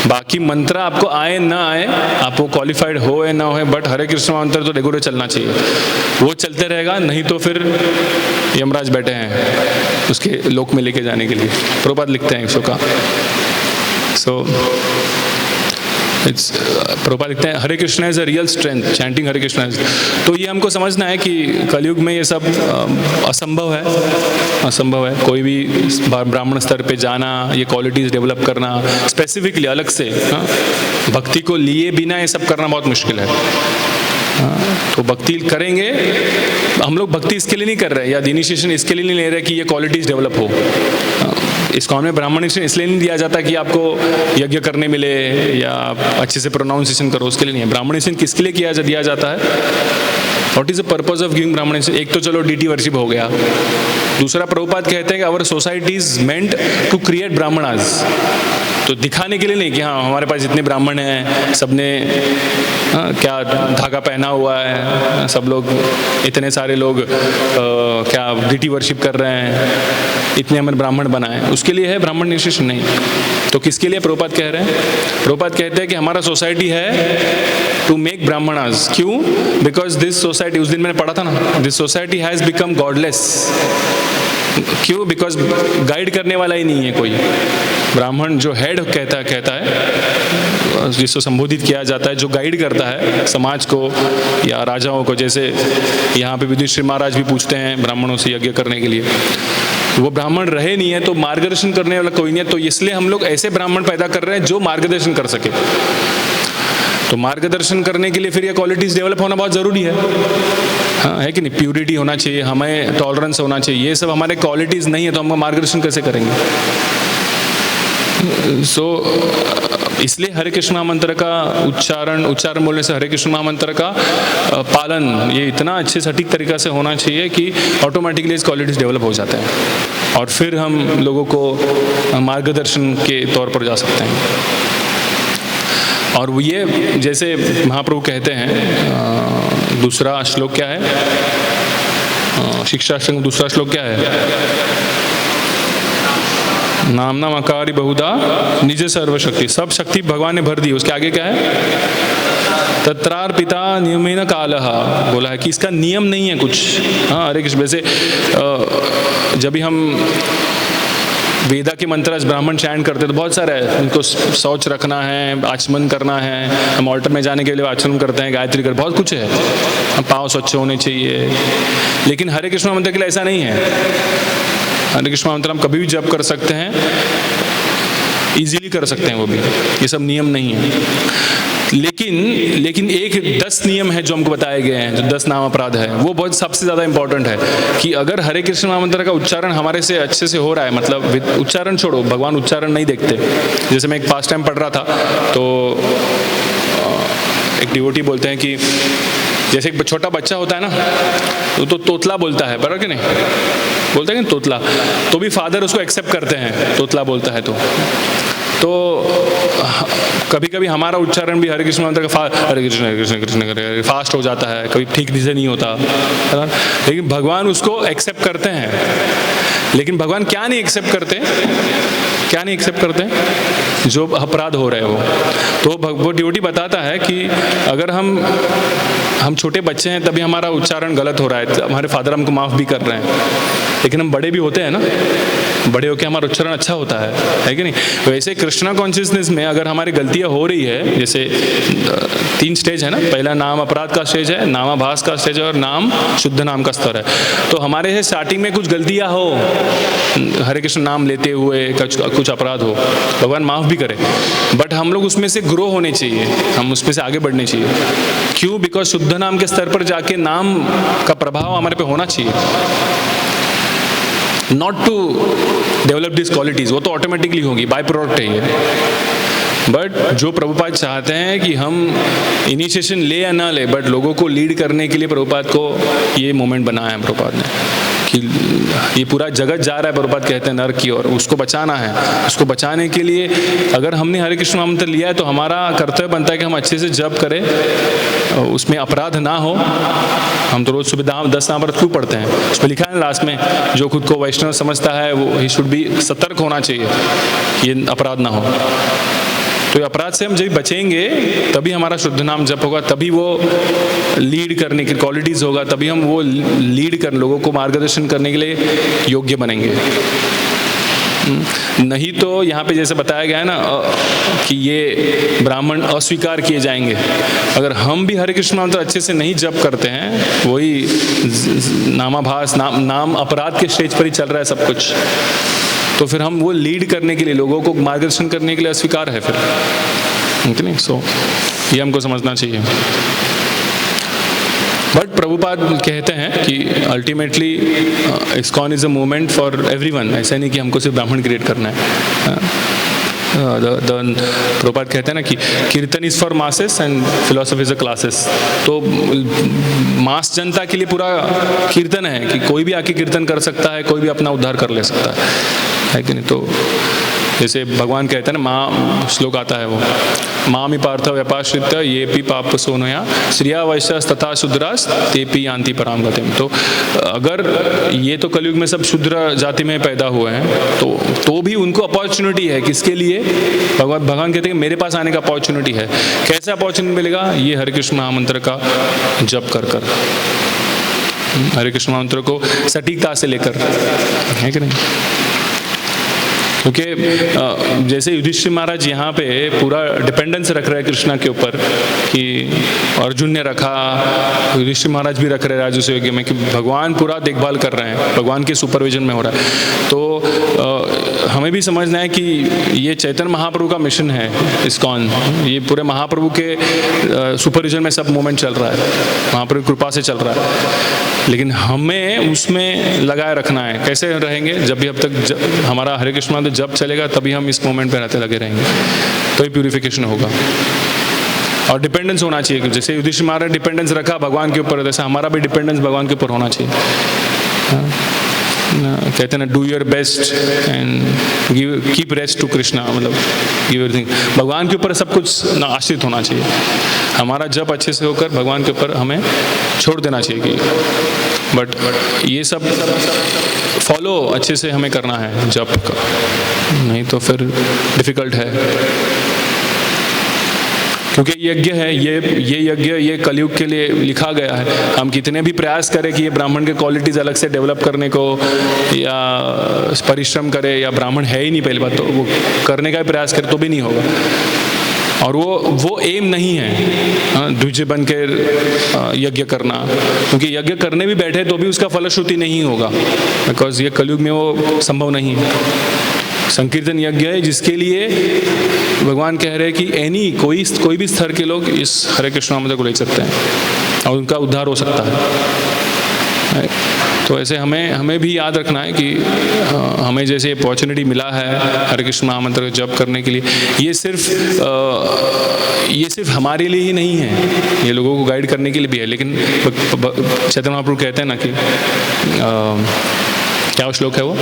बाकी मंत्र आपको आए ना आए, आपको क्वालिफाइड हो या ना हो, बट हरे कृष्ण मंत्र तो रेगुलर चलना चाहिए। वो चलते रहेगा, नहीं तो फिर यमराज बैठे हैं उसके लोक में लेके जाने के लिए। प्रभुपाद लिखते हैं इसको का। सो प्रभुपाद लिखते हैं Hare Krishna is a real strength, chanting Hare Krishna is. तो ये हमको समझना है कि कलयुग में ये सब असंभव है। कोई भी ब्राह्मण स्तर पे जाना, ये क्वालिटीज डेवलप करना स्पेसिफिकली अलग से, भक्ति को लिए बिना ये सब करना बहुत मुश्किल है। तो भक्ति करेंगे, हम लोग भक्ति इसके लिए नहीं कर रहे या इनिशिएशन इसके लिए नहीं ले रहे कि ये क्वालिटीज डेवलप हो। इसको हमें ब्राह्मण इसलिए नहीं दिया जाता कि आपको यज्ञ करने मिले या अच्छे से प्रोनाउंसिएशन करो, उसके लिए नहीं है। ब्राह्मणेशन किसके लिए दिया जाता है? What is the purpose of giving ब्राह्मणेशन? एक तो चलो डीटी वर्शिप हो गया, दूसरा प्रभुपाद कहते हैं कि our society is meant to create brahmanas, तो दिखाने के लिए नहीं कि हाँ हमारे पास जितने ब्राह्मण हैं सबने क्या धागा पहना हुआ है, सब लोग इतने सारे लोग क्या डीटी वर्शिप कर रहे हैं, इतने हमारे ब्राह्मण बनाए, उसके लिए है ब्राह्मण इनिशिएशन नहीं। तो किसके लिए प्रभुपाद कह रहे हैं? प्रभुपाद कहते हैं कि हमारा सोसाइटी है टू मेक ब्राह्मणास। क्यों? बिकॉज दिस सोसाइटी, उस दिन मैंने पढ़ा था ना, this society has become godless. क्यों? बिकॉज गाइड करने वाला ही नहीं है कोई। ब्राह्मण जो हेड कहता है, जिसको संबोधित किया जाता है, जो गाइड करता है समाज को या राजाओं को, जैसे यहाँ पे युधिष्ठिर महाराज भी पूछते हैं ब्राह्मणों से यज्ञ करने के लिए, वो ब्राह्मण रहे नहीं है तो मार्गदर्शन करने वाला कोई नहीं है। तो इसलिए हम लोग ऐसे ब्राह्मण पैदा कर रहे हैं जो मार्गदर्शन कर सके। तो मार्गदर्शन करने के लिए फिर ये क्वालिटीज डेवलप होना बहुत जरूरी है, हाँ, है कि नहीं? प्यूरिटी होना चाहिए, हमें टॉलरेंस होना चाहिए। ये सब हमारे क्वालिटीज नहीं है तो हम मार्गदर्शन कैसे करेंगे? इसलिए हरे कृष्ण महामंत्र का उच्चारण बोलने से हरे कृष्ण महामंत्र का पालन ये इतना अच्छे सटीक तरीका से होना चाहिए कि ऑटोमेटिकली इस क्वालिटीज डेवलप हो जाते हैं और फिर हम लोगों को मार्गदर्शन के तौर पर जा सकते हैं। और ये जैसे महाप्रभु कहते हैं, दूसरा श्लोक क्या है? शिक्षा संग दूसरा श्लोक क्या है? नाम नाम अकारी बहुधा निज सर्वशक्ति, सब शक्ति भगवान ने भर दी। उसके आगे क्या है? तत्रार्पिता नियमेन कालः, बोला है कि इसका नियम नहीं है कुछ। हाँ, हरे कृष्ण। वैसे जब भी हम वेदा के मंत्र ब्राह्मण चैंट करते तो बहुत सारा है, उनको शौच रखना है, आचमन करना है, हम ऑल्टर में जाने के लिए आचमन करते हैं, गायत्री कर, बहुत कुछ है, हम पाँव स्वच्छ होने चाहिए। लेकिन हरे कृष्ण मंत्र के लिए ऐसा नहीं है। हरे कृष्ण मंत्र हम कभी भी जप कर सकते हैं, इजीली कर सकते हैं, वो भी, ये सब नियम नहीं है। लेकिन एक 10 नियम है जो हमको बताए गए हैं, जो 10 नाम अपराध है, वो बहुत सबसे ज़्यादा इंपॉर्टेंट है कि अगर हरे कृष्ण महामंत्र का उच्चारण हमारे से अच्छे से हो रहा है, मतलब उच्चारण छोड़ो, भगवान उच्चारण नहीं देखते। जैसे मैं एक पास टाइम पढ़ रहा था तो एक डिवोटी बोलते हैं कि जैसे एक छोटा बच्चा होता है ना, तो तोतला बोलता है, बराबर कि नहीं? बोलते हैं कि तोतला, तो भी फादर उसको एक्सेप्ट करते हैं, तोतला बोलता है तो कभी कभी हमारा उच्चारण भी हरे कृष्ण मंत्र का हरे कृष्ण हरे कृष्ण कृष्ण हरे फास्ट हो जाता है, कभी ठीक से नहीं होता है ना। लेकिन भगवान उसको एक्सेप्ट करते हैं। लेकिन भगवान क्या नहीं एक्सेप्ट करते, क्या नहीं एक्सेप्ट करते? जो अपराध हो रहे हो। तो वो डिवोटी बताता है कि अगर हम छोटे बच्चे हैं तभी हमारा उच्चारण गलत हो रहा है, हमारे फादर हमको माफ़ भी कर रहे हैं, लेकिन हम बड़े भी होते हैं ना, बड़े होकर हमारा उच्चारण अच्छा होता है कि नहीं? वैसे कृष्णा कॉन्शियसनेस में अगर हमारी गलतियां हो रही है, जैसे 3 स्टेज है ना, पहला नाम अपराध का स्टेज है, नामाभास का स्टेज है और नाम शुद्ध नाम का स्तर है। तो हमारे से स्टार्टिंग में कुछ गलतियां हो, हरे कृष्ण नाम लेते हुए कुछ अपराध हो, भगवान माफ़ भी करे, बट हम लोग उसमें से ग्रो होने चाहिए, हम उसमें से आगे बढ़ने चाहिए। क्यों? बिकॉज शुद्ध नाम के स्तर पर जाके नाम का प्रभाव हमारे पे होना चाहिए, not to develop this qualities, वो तो ऑटोमेटिकली होगी, बाय प्रोडक्ट है ये। बट जो प्रभुपाद चाहते हैं कि हम इनिशिएशन ले या ना ले, बट लोगों को लीड करने के लिए प्रभुपाद को ये मोमेंट बनाया है प्रभुपाद ने कि ये पूरा जगत जा रहा है, प्रभुपाद कहते हैं नरक की ओर, उसको बचाना है। उसको बचाने के लिए अगर हमने हरे कृष्ण मंत्र लिया है तो हमारा कर्तव्य बनता है कि हम अच्छे से जप करें, उसमें अपराध ना हो। हम तो रोज सुबह 10 नाम क्यों पढ़ते हैं? उसमें लिखा है लास्ट में, जो खुद को वैष्णव समझता है वो ही शुड बी सतर्क होना चाहिए, ये अपराध ना हो। तो अपराध से हम जब बचेंगे तभी हमारा शुद्ध नाम जप होगा, तभी वो लीड करने की क्वालिटीज होगा, तभी हम वो लीड कर लोगों को मार्गदर्शन करने के लिए योग्य बनेंगे। नहीं तो यहाँ पे जैसे बताया गया है ना कि ये ब्राह्मण अस्वीकार किए जाएंगे। अगर हम भी हरे कृष्ण मंत्र अच्छे से नहीं जप करते हैं, वही नामाभास नाम अपराध के स्टेज पर ही चल रहा है सब कुछ, तो फिर हम वो लीड करने के लिए, लोगों को मार्गदर्शन करने के लिए अस्वीकार है फिर, नहीं? सो ये हमको समझना चाहिए। बट प्रभुपाद कहते हैं कि ultimately ISKCON is a movement for everyone, ऐसा नहीं कि हमको सिर्फ ब्राह्मण क्रिएट करना है। प्रभुपाद कहते हैं ना कि कीर्तन is for masses and philosophy is a classes. तो मास जनता के लिए पूरा कीर्तन है कि कोई भी आके कीर्तन कर सकता है, कोई भी अपना उद्धार कर ले सकता है कि नहीं? तो जैसे भगवान कहते हैं ना, माँ श्लोक आता है वो, मामी पार्थ व्यपाश्रित ये पी पाप सोनया श्रिया वैश्य तथा शूद्रास ते पी यान्ति पराम गतिम। तो अगर ये तो कलयुग में सब शूद्र जाति में पैदा हुए हैं, तो भी उनको अपॉर्चुनिटी है, किसके लिए? भगवान कहते हैं मेरे पास आने का अपॉर्चुनिटी है। कैसे अपॉर्चुनिटी मिलेगा? ये हरे कृष्ण महामंत्र का जप कर कर, हरे कृष्ण मंत्र को सटीकता से लेकर, है कि नहीं? क्योंकि जैसे युधिष्ठिर महाराज यहाँ पे पूरा डिपेंडेंस रख रहे हैं कृष्णा के ऊपर, कि अर्जुन ने रखा, युधिष्ठिर महाराज भी रख रहे हैं राजसूय यज्ञ में, कि भगवान पूरा देखभाल कर रहे हैं, भगवान के सुपरविजन में हो रहा है। तो हमें भी समझना है कि ये चैतन्य महाप्रभु का मिशन है इस्कॉन, ये पूरे महाप्रभु के सुपरविजन में सब मूवमेंट चल रहा है, महाप्रभु की कृपा से चल रहा है। लेकिन हमें उसमें लगाए रखना है। कैसे रहेंगे? जब भी अब तक हमारा हरे कृष्ण मंत्र जब चलेगा तभी हम इस मोमेंट पे रहते लगे रहेंगे, तो ही प्यूरिफिकेशन होगा। और डिपेंडेंस होना चाहिए, जैसे युधिष्ठिर महाराज डिपेंडेंस रखा भगवान के ऊपर, वैसे हमारा भी डिपेंडेंस भगवान के ऊपर होना चाहिए। कहते हैं ना, do your best and give keep rest to Krishna, मतलब गिव एवरीथिंग, भगवान के ऊपर सब कुछ आश्रित होना चाहिए। हमारा जब अच्छे से होकर भगवान के ऊपर हमें छोड़ देना चाहिए कि बट ये सब फॉलो अच्छे से हमें करना है जब का, नहीं तो फिर डिफिकल्ट है। क्योंकि यज्ञ है, ये यज्ञ ये कलयुग के लिए लिखा गया है। हम कितने भी प्रयास करें कि ये ब्राह्मण के क्वालिटीज़ अलग से डेवलप करने को या परिश्रम करे, या ब्राह्मण है ही नहीं पहली बात, तो वो करने का प्रयास करे तो भी नहीं होगा। और वो एम नहीं है द्विज बन के यज्ञ करना, क्योंकि यज्ञ करने भी बैठे तो भी उसका फलश्रुति नहीं होगा, बिकॉज ये कलयुग में वो संभव नहीं है। संकीर्तन यज्ञ है जिसके लिए भगवान कह रहे हैं कि कोई भी स्तर के लोग इस हरे कृष्ण मंत्र को ले सकते हैं और उनका उद्धार हो सकता है। तो ऐसे हमें भी याद रखना है कि हमें जैसे अपॉर्चुनिटी मिला है हरे कृष्ण महामंत्र को जप करने के लिए, ये सिर्फ हमारे लिए ही नहीं है, ये लोगों को गाइड करने के लिए भी है। लेकिन चैतन्य महाप्रभु कहते हैं ना कि क्या श्लोक है वो,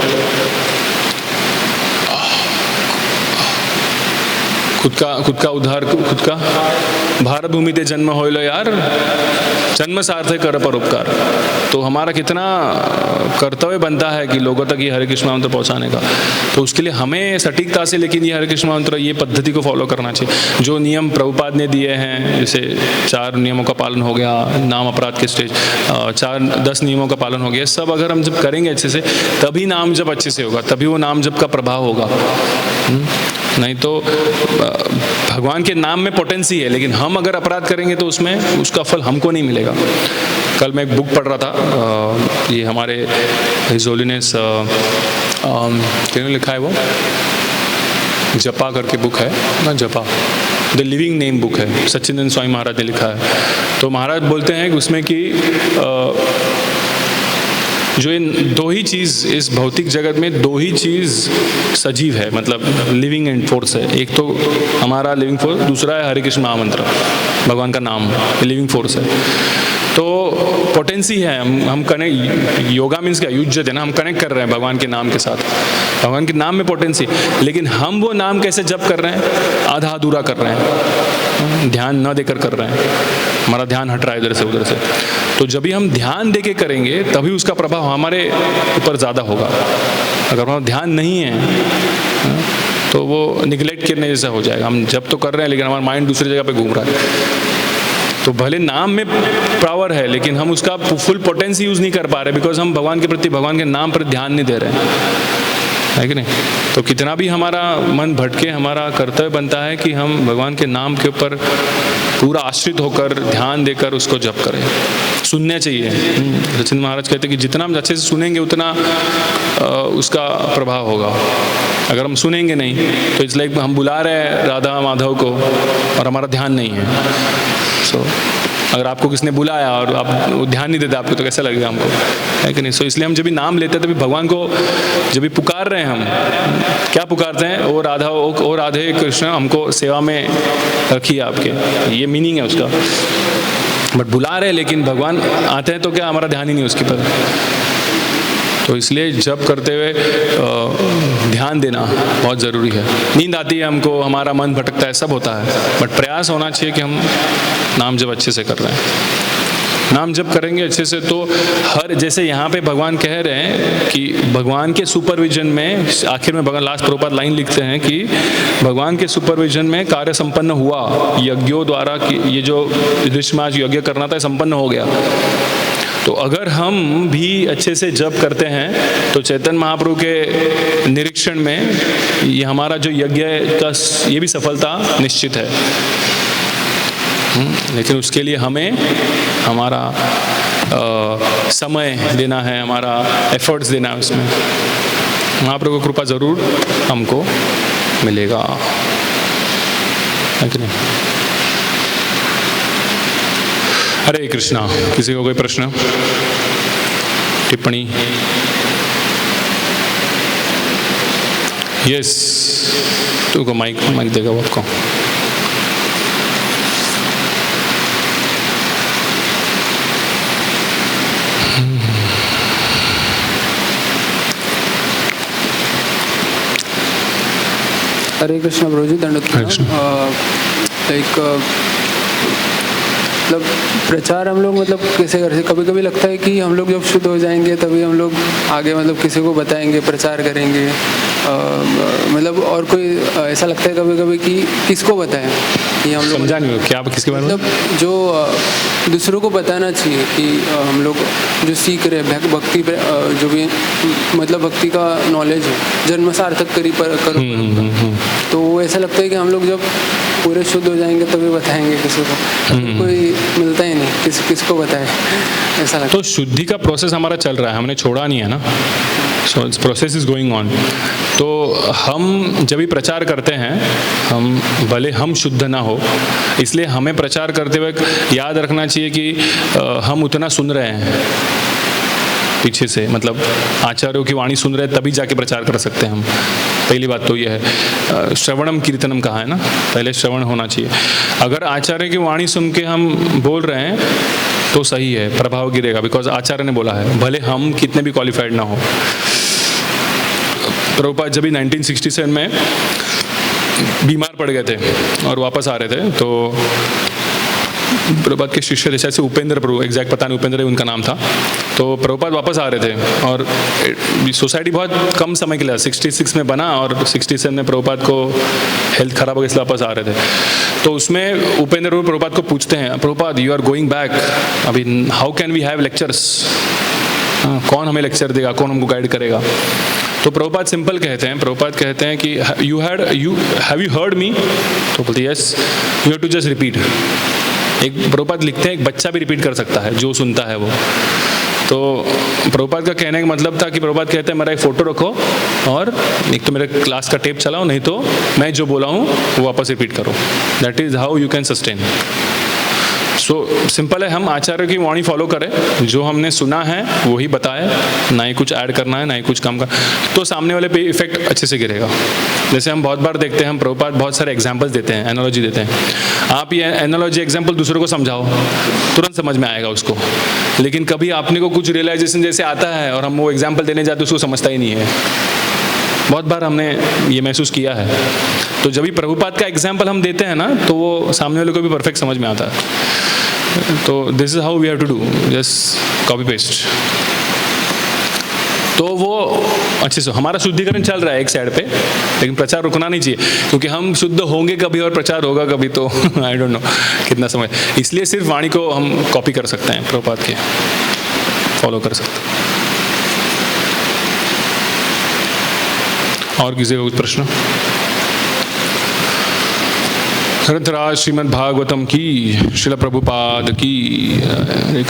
खुद का उद्धार खुद का। भारत भूमि ते जन्म होइलो यार, जन्म सार्थक कर परोपकार। तो हमारा कितना कर्तव्य बनता है कि लोगों तक ये हरे कृष्ण मंत्र पहुंचाने का। तो उसके लिए हमें सटीकता से लेकिन ये हरे कृष्ण मंत्र, ये पद्धति को फॉलो करना चाहिए। जो नियम प्रभुपाद ने दिए हैं, जैसे 4 नियमों का पालन हो गया, नाम अपराध के स्टेज 10 नियमों का पालन हो गया, सब अगर हम जब करेंगे अच्छे से, तभी नाम जब अच्छे से होगा, तभी वो नाम जब का प्रभाव होगा। नहीं तो भगवान के नाम में पोटेंसी है, लेकिन हम अगर अपराध करेंगे तो उसमें उसका फल हमको नहीं मिलेगा। कल मैं एक बुक पढ़ रहा था, ये हमारे हिज होलीनेस किन्होंने लिखा है, वो जपा करके बुक है ना, जपा द लिविंग नेम बुक है, सच्चिदानंद स्वामी महाराज ने लिखा है। तो महाराज बोलते हैं कि उसमें कि जो इन 2 ही चीज़ इस भौतिक जगत में, 2 ही चीज़ सजीव है, मतलब लिविंग एंड फोर्स है। एक तो हमारा लिविंग फोर्स, दूसरा है हरे कृष्ण महामंत्र, भगवान का नाम लिविंग फोर्स है। तो पोटेंसी है, हम कनेक्ट, योगा मीन्स क्या, युज्यते ना, हम कनेक्ट कर रहे हैं भगवान के नाम के साथ, भगवान के नाम में पोटेंसी। लेकिन हम वो नाम कैसे जप कर रहे हैं, आधा अधूरा कर रहे हैं, ध्यान न देकर कर रहे हैं, हमारा ध्यान हट रहा है इधर से उधर से। तो जब भी हम ध्यान दे के करेंगे तभी उसका प्रभाव हमारे ऊपर ज़्यादा होगा। अगर हमारा ध्यान नहीं है तो वो निगलेक्ट करने जैसा हो जाएगा। हम जब तो कर रहे हैं लेकिन हमारा माइंड दूसरी जगह पे घूम रहा है। तो भले नाम में पावर है लेकिन हम उसका फुल पोटेंसी यूज़ नहीं कर पा रहे, बिकॉज हम भगवान के प्रति, भगवान के नाम पर ध्यान नहीं दे रहे हैं, है कि नहीं। तो कितना भी हमारा मन भटके, हमारा कर्तव्य बनता है कि हम भगवान के नाम के ऊपर पूरा आश्रित होकर ध्यान देकर उसको जप करें। सुनने चाहिए। सचिन महाराज कहते हैं कि जितना हम अच्छे से सुनेंगे उतना उसका प्रभाव होगा। अगर हम सुनेंगे नहीं तो इसलिए हम बुला रहे हैं राधा माधव को और हमारा ध्यान नहीं है। अगर आपको किसने बुलाया और आप ध्यान नहीं देते आपको, तो कैसा लगेगा हमको, है कि नहीं। इसलिए हम जब भी नाम लेते हैं तभी भगवान को जब भी पुकार रहे हैं, हम क्या पुकारते हैं, ओ राधा, ओ राधे कृष्ण, हमको सेवा में रखिए आपके, ये मीनिंग है उसका। बट बुला रहे हैं लेकिन भगवान आते हैं तो क्या, हमारा ध्यान ही नहीं उसके पर। तो इसलिए जप करते हुए ध्यान देना बहुत ज़रूरी है। नींद आती है हमको, हमारा मन भटकता है, सब होता है, बट प्रयास होना चाहिए कि हम नाम जप अच्छे से कर रहे हैं। नाम जप करेंगे अच्छे से तो हर, जैसे यहाँ पे भगवान कह रहे हैं कि भगवान के सुपरविजन में, आखिर में भगवान लास्ट प्रभुपाद लाइन लिखते हैं कि भगवान के सुपरविजन में कार्य संपन्न हुआ, यज्ञों द्वारा कि ये जो ऋषिमाज यज्ञ करना था संपन्न हो गया। तो अगर हम भी अच्छे से जप करते हैं तो चैतन्य महाप्रभु के निरीक्षण में ये हमारा जो यज्ञ का ये भी सफलता निश्चित है। लेकिन उसके लिए हमें हमारा समय देना है, हमारा एफर्ट्स देना है उसमें। महाप्रभु की कृपा ज़रूर हमको मिलेगा, है कि नहीं। हरे कृष्णा। किसी को कोई प्रश्न, टिप्पणी? यस, तुमको माइक देगा वो आपको। हरे कृष्णा प्रभु जी, दंडवत। लाइक मतलब प्रचार हम लोग मतलब कैसे करते, कभी कभी लगता है कि हम लोग जब शुद्ध हो जाएंगे तभी हम लोग आगे मतलब किसी को बताएंगे, प्रचार करेंगे। मतलब और कोई ऐसा लगता है कभी कभी कि किसको बताएं, कि हम लोग समझा नहीं हो क्या आप किसके बारे में, मतलब जो दूसरों को बताना चाहिए कि हम लोग जो सीख रहे हैं भक्ति पे, जो भी मतलब भक्ति का नॉलेज है, जन्म सार्थक करो। तो वो ऐसा लगता है कि हम लोग जब पूरे शुद्ध हो जाएंगे तभी बताएंगे किसी को, कोई मिलता ही नहीं, किसको बताए, ऐसा लगता है। तो शुद्धि का प्रोसेस हमारा चल रहा है, हमने छोड़ा नहीं है ना। So it's process is going on. तो हम जब भी प्रचार करते हैं, हम भले हम शुद्ध ना हो, इसलिए हमें प्रचार करते हुए याद रखना चाहिए कि हम उतना सुन रहे हैं पीछे से, मतलब आचार्यों की वाणी सुन रहे हैं तभी जाके प्रचार कर सकते हैं हम। पहली बात तो यह है, श्रवणम कीर्तनम कहा है ना, पहले श्रवण होना चाहिए। अगर आचार्य की वाणी सुन के हम बोल रहे हैं तो सही है, प्रभाव गिरेगा, बिकॉज आचार्य ने बोला है, भले हम कितने भी क्वालिफाइड ना हो। प्रभुपाद जब भी 1967 में बीमार पड़ गए थे और वापस आ रहे थे, तो प्रभुपाद के शिष्य जैसे ऐसे उपेंद्र प्रभु, एग्जैक्ट पता नहीं, उपेंद्र उनका नाम था। तो प्रभुपाद वापस आ रहे थे और सोसाइटी बहुत कम समय के लिए 66 में बना और 67 में प्रभुपाद को हेल्थ खराब हो गई इसलिए वापस आ रहे थे। तो उसमें उपेंद्र प्रभु प्रभुपाद को पूछते हैं, Prabhupada you are going back, अभी how can we have lectures, कौन हमें लेक्चर देगा, कौन हमको गाइड करेगा। तो प्रभुपाद सिंपल कहते हैं, प्रभुपाद कहते हैं कि हैव यू हर्ड मी, तो बोलते yes, you have to just repeat. एक प्रभुपाद लिखते हैं एक बच्चा भी रिपीट कर सकता है जो सुनता है वो। तो प्रभुपाद का कहने का मतलब था कि प्रभुपाद कहते हैं मेरा एक फ़ोटो रखो और एक तो मेरे क्लास का टेप चलाओ, नहीं तो मैं जो बोला हूँ वो वापस रिपीट करो। That is how you can sustain. So simple है, हम आचार्य की वाणी फॉलो करें, जो हमने सुना है वही बताए, ना ही कुछ ऐड करना है ना ही कुछ कम का, तो सामने वाले पे इफेक्ट अच्छे से गिरेगा। जैसे हम बहुत बार देखते हैं, हम प्रभुपाद बहुत सारे एग्जाम्पल्स देते हैं, एनालॉजी देते हैं। आप ये एनालॉजी एग्जाम्पल दूसरों को समझाओ, तुरंत समझ में आएगा उसको। लेकिन कभी आपने को कुछ रियलाइजेशन जैसे आता है और हम वो एग्जाम्पल देने जाते उसको समझता ही नहीं है। बहुत बार हमने ये महसूस किया है। तो जब भी प्रभुपाद का एग्जाम्पल हम देते हैं ना, तो वो सामने वाले को भी परफेक्ट समझ में आता है। तो this is how we have to do, just copy paste. तो वो अच्छे से हमारा शुद्धिकरण चल रहा है एक साइड पे, लेकिन प्रचार रुकना नहीं चाहिए, क्योंकि हम शुद्ध होंगे कभी और प्रचार होगा कभी, तो आई डोंट नो कितना समय। इसलिए सिर्फ वाणी को हम कॉपी कर सकते हैं, प्रभुपाद के फॉलो कर सकते हैं। और किसी का कुछ प्रश्न? ग्रंथराज श्रीमद् भागवतम की, श्रील प्रभुपाद की।